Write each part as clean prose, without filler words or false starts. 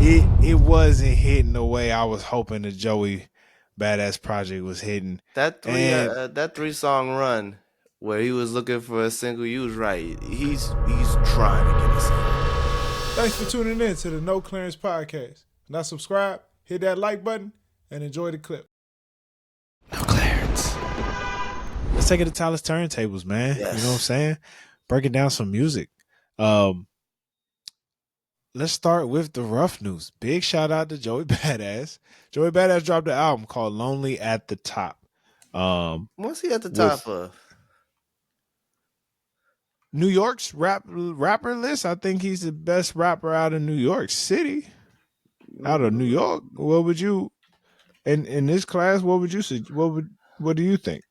it wasn't hitting the way I was hoping the Joey Badass project was hitting. And That 3 song run where he was looking for a single, you was right. He's trying to get a single. Thanks for tuning in to the No Clearance Podcast. Now subscribe, hit that like button, and enjoy the clip. No clearance. Let's take it to Tyler's Turntables, man. Yes. You know what I'm saying? Breaking down some music. Let's start with the rough news. Big shout out to Joey Badass. Joey Badass dropped an album called Lonely at the Top. What's he at the top of? New York's rapper list. I think he's the best rapper out of New York City. Out of New York. What would you in this class, what would you say? What do you think?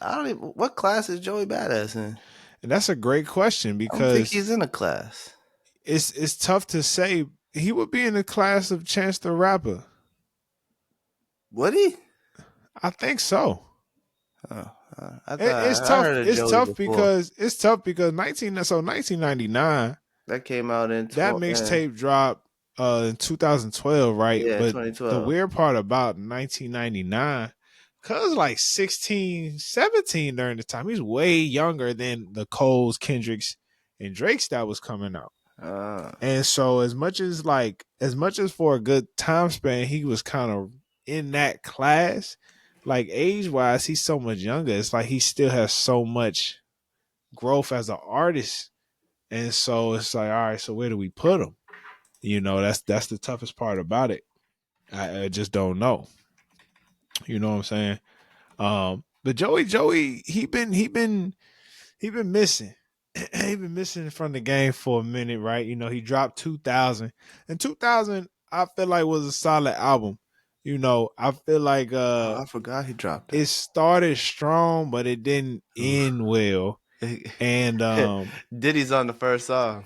I don't even. What class is Joey Badass in? And that's a great question I don't think because he's in a class. it's tough to say. He would be in the class of Chance the Rapper. Would he? I think so. It's tough. It's tough because 1999 that came out in that mixtape dropped in 2012, right? Yeah, but 2012. The weird part about 1999, cuz like 16, 17 during the time, he's way younger than the Coles, Kendricks, and Drakes that was coming out. And so as much as for a good time span, he was kind of in that class. Like age wise, he's so much younger. It's like he still has so much growth as an artist. And so it's like, all right, so where do we put him? You know, that's the toughest part about it. I just don't know. You know what I'm saying? But Joey, he been missing. He been missing from the game for a minute, right? You know, he dropped 2000. And 2000, I feel like was a solid album. You know, I feel like I forgot he dropped it started strong, but it didn't end well. And Diddy's on the first song.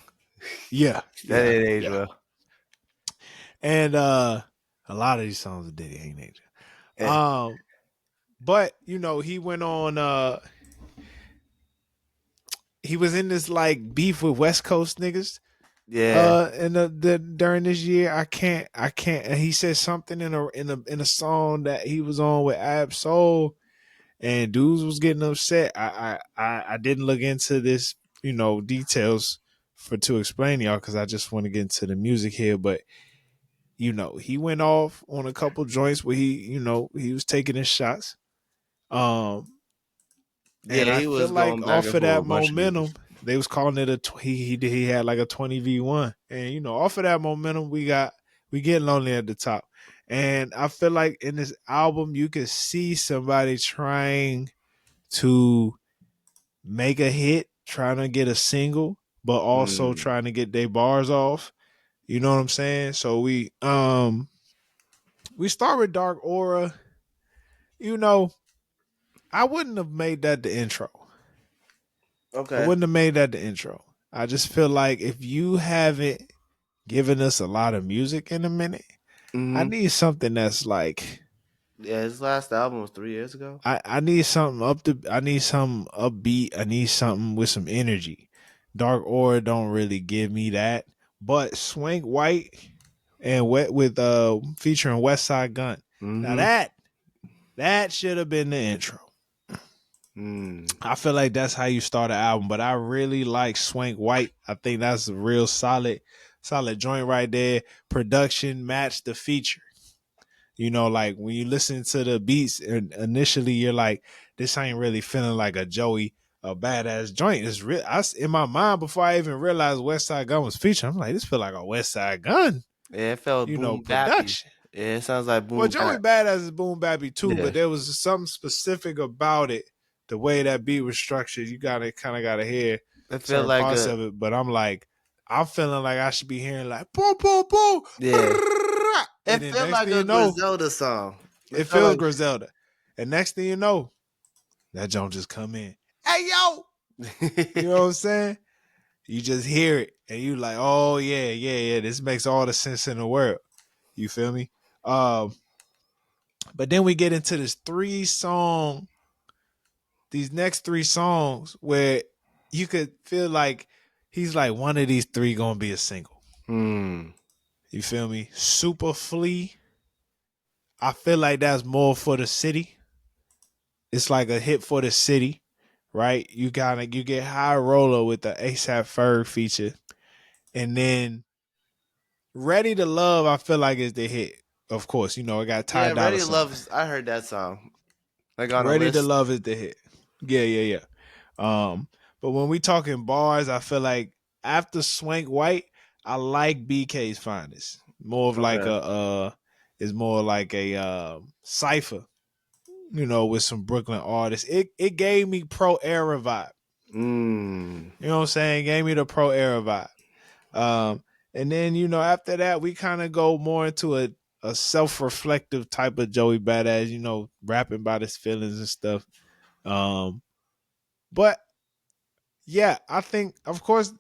Yeah. That ain't age well. And a lot of these songs of Diddy ain't age. But you know, he went on he was in this like beef with West Coast niggas. Yeah. And during this year, I can't. And he said something in a song that he was on with Ab Soul, and dudes was getting upset. I didn't look into this, you know, details to explain to y'all because I just want to get into the music here. But you know, he went off on a couple joints where he was taking his shots. And I feel like off of that momentum, they was calling it he had like a 20v1, and you know, off of that momentum, we get Lonely at the Top. And I feel like in this album, you could see somebody trying to make a hit, trying to get a single, but also trying to get their bars off. You know what I'm saying? So we start with Dark Aura. You know, I wouldn't have made that the intro. Okay. I wouldn't have made that the intro. I just feel like if you haven't given us a lot of music in a minute, I need something that's like. Yeah, his last album was 3 years ago. I need something I need something upbeat. I need something with some energy. Dark Aura don't really give me that. But Swank White and with featuring West Side Gun. Now that should have been the intro. I feel like that's how you start an album, but I really like Swank White. I think that's a real solid joint right there. Production matched the feature. You know, like when you listen to the beats, and initially you're like, this ain't really feeling like a Joey, a badass joint. It's real. In my mind, before I even realized West Side Gun was featured, I'm like, this feel like a West Side Gun. Yeah, it felt boom production. Yeah, it sounds like boom. Well, Joey Badass is boom bappy too, but there was something specific about it. The way that beat was structured, you kind of gotta hear certain like parts of it. But I'm feeling like I should be hearing like boom, boom, boom. Yeah. It feels like a Griselda song. It feels like Griselda. And next thing you know, that joint just come in. Hey, yo! You know what I'm saying? You just hear it, and you like, oh, yeah. This makes all the sense in the world. You feel me? But then we get into these next 3 songs where you could feel like he's like, one of these 3 gonna be a single. You You feel me? Super Flea. I feel like that's more for the city. It's like a hit for the city, right? You get High Roller with the ASAP Ferg feature, and then Ready to Love. I feel like is the hit. Of course, it got Ty Yeah, Dolla Ready to Sign. Love. I heard that song like on a Ready to list. Love is the hit. Yeah. But when we talking bars, I feel like after Swank White, I like BK's Finest. More of like Okay. is more like a cipher, with some Brooklyn artists. It gave me Pro Era vibe. Mm. You know what I'm saying? It gave me the Pro Era vibe. And then after that, we kind of go more into a self-reflective type of Joey Badass, rapping about his feelings and stuff. But yeah, I think of course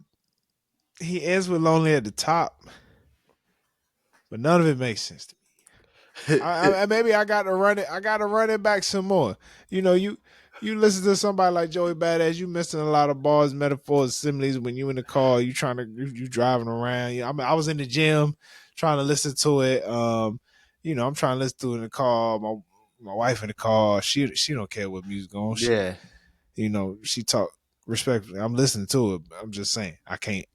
he ends with Lonely at the top, but none of it makes sense to me. Maybe I got to run it. I got to run it back some more. You listen to somebody like Joey Badass, you missing a lot of bars, metaphors, similes when you in the car. You driving around. I was in the gym trying to listen to it. I'm trying to listen to it in the car. My wife in the car. She don't care what music on. Yeah. She talk respectfully. I'm listening to it. I'm just saying I can't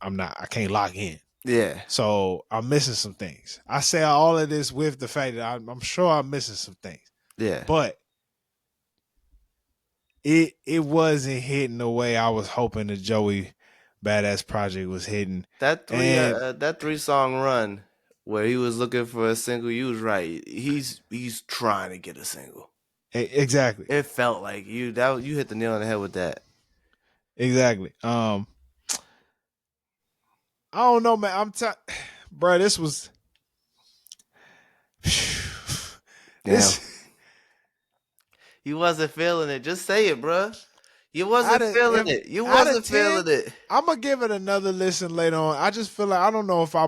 lock in. Yeah. So I'm missing some things. I say all of this with the fact that I'm sure I'm missing some things, Yeah. but it wasn't hitting the way I was hoping the Joey Badass project was hitting. That And three song run where he was looking for a single, you was right. He's trying to get a single. Exactly. It felt like you hit the nail on the head with that. Exactly. I don't know, man. Bro, this was Damn. this You wasn't feeling it. Just say it, bruh. You out wasn't of feeling if, it. You out of wasn't 10, feeling it. I'm gonna give it another listen later on. I just feel like I don't know if I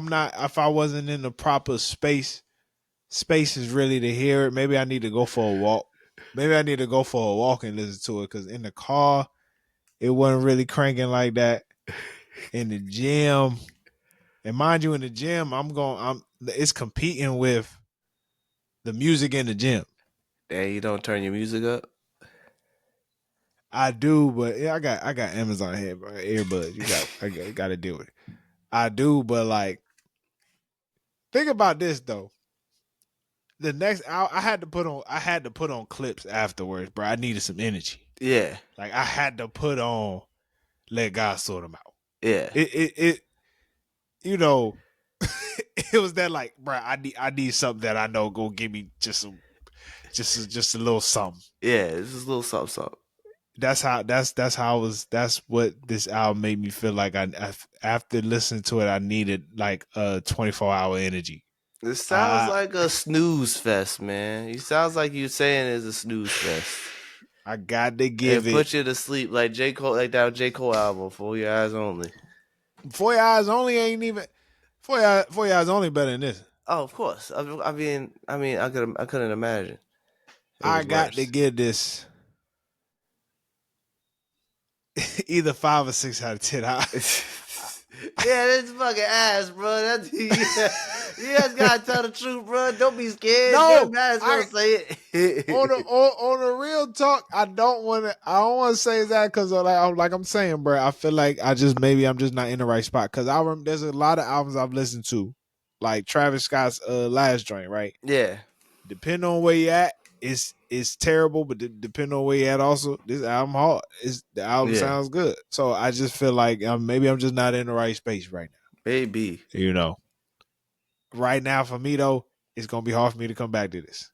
wasn't in the proper spaces really to hear it. Maybe I need to go for a walk. Maybe I need to go for a walk and listen to it because in the car it wasn't really cranking like that. In the gym, and mind you, in the gym, it's competing with the music in the gym. Damn, you don't turn your music up? I do, but yeah, I got Amazon here, bro. Earbuds. I got to deal with it. I do, but like, think about this though. The next hour, I had to put on clips afterwards, bro. I needed some energy. Yeah. Like I had to put on Let God Sort Them Out. Yeah. It you know, it was that like, bro. I need something that I know go give me just a little something. Yeah. It's just a little something, something. That's how I was. That's what this album made me feel like. After listening to it, I needed like a 24-hour energy. It sounds like a snooze fest, man. It sounds like you saying it's a snooze fest. I got to give It it. put you to sleep like J. Cole, like that J. Cole album, For Your Eyes Only. For Your Eyes Only ain't even. For Your Eyes Only better than this. Oh, of course. I couldn't imagine. It I was got to worse. give this either 5 or 6 out of 10. Yeah, this fucking ass, bro. You just gotta tell the truth, bro. Don't be scared. No, You might as well say it. on a real talk, I don't want to say that because like I'm saying, bro, I feel like I'm just not in the right spot because there's a lot of albums I've listened to, like Travis Scott's last joint, right? Yeah. Depending on where you at, it's terrible, but depending on where you at, also this album hard. The album sounds good, so I just feel like maybe I'm just not in the right space right now. Maybe. Right now for me though, it's gonna be hard for me to come back to this.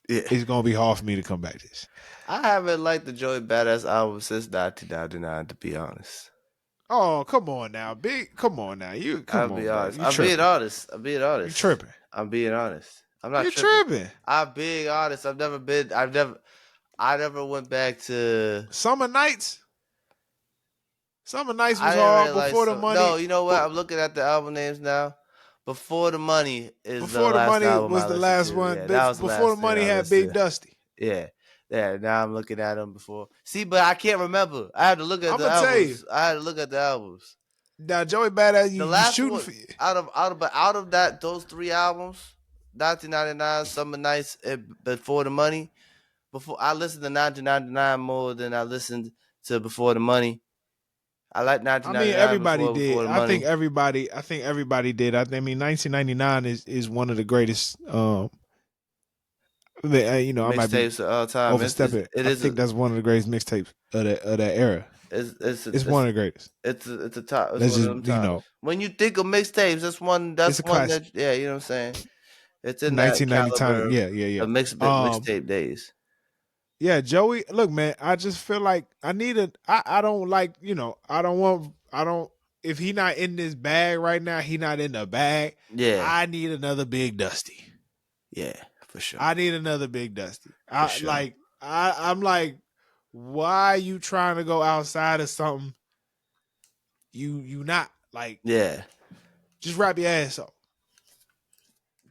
Yeah. It's gonna be hard for me to come back to this. I haven't liked the Joey Badass album since 1999, to be honest. Oh, come on now, big. Come on now, I'll be honest. I'm being honest. You tripping? I'm being honest. I'm not You tripping. I'm being honest. I never went back to Summer Nights. Summer Nights was I didn't hard really before like the money. No, you know what? I'm looking at the album names now. Before the Money is Before the the last Money album was I the listened last to. one. Yeah, that was the Before last the Money thing I had listened Big to. Dusty. Yeah. Yeah, now I'm looking at them before. See, but I can't remember. I had to look at I'm the gonna tell you. albums. I had to look at the albums. Now Joey Bada, The you last shooting one for out of that those 3 albums, 1999, Summer Nights, Before the Money. Before I listened to 1999 more than I listened to Before the Money. I like I mean, 1999 everybody before did. the I think money. everybody. I think everybody did. I mean, 1999 is one of the greatest. I might be Mixtapes of all time. overstepping. It I is a think that's one of the greatest mixtapes of that era. It's one of the greatest. it's a top. It's That's one of just them top. When you think of mixtapes, it's that's a one classic. that you know what I'm saying. It's in that 1990 caliber time. Yeah, yeah, yeah. of Um, mixtape days. yeah, Joey. Look, man, I just feel like I need a. I don't like. I don't want. I don't. If he not in this bag right now, he not in the bag. Yeah, I need another Big Dusty. yeah, for sure, I need another Big Dusty. for sure. I'm like, why you trying to go outside of something? You not like Yeah, just wrap your ass up.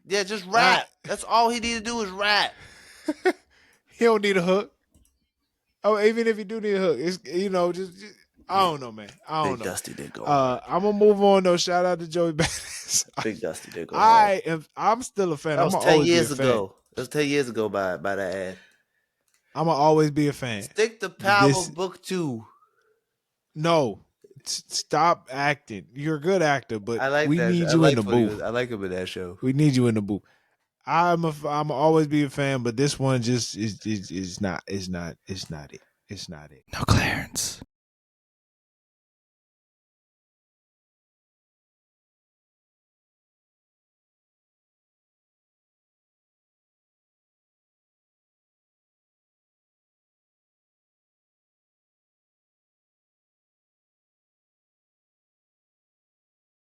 yeah, just I, rap. That's all he need to do is rap. he don't need a hook. Oh, even if he do need a hook, it's just I don't know, man. I don't Big know. Dusty did go hard. I'm gonna move on though. Shout out to Joey Bada. Big Dusty did go hard. I'm still a fan. That I'm was gonna 10 always be a years fan. ago. It was 10 years ago by that ad. I'm gonna always be a fan. Stick to But Power this Book 2. no. Stop acting. You're a good actor, but I like we that. need I you in like the what he booth. was. I like him in that show. We need you in the booth. I'm always be a fan, but this one just is not it. It's not it. No Clarence.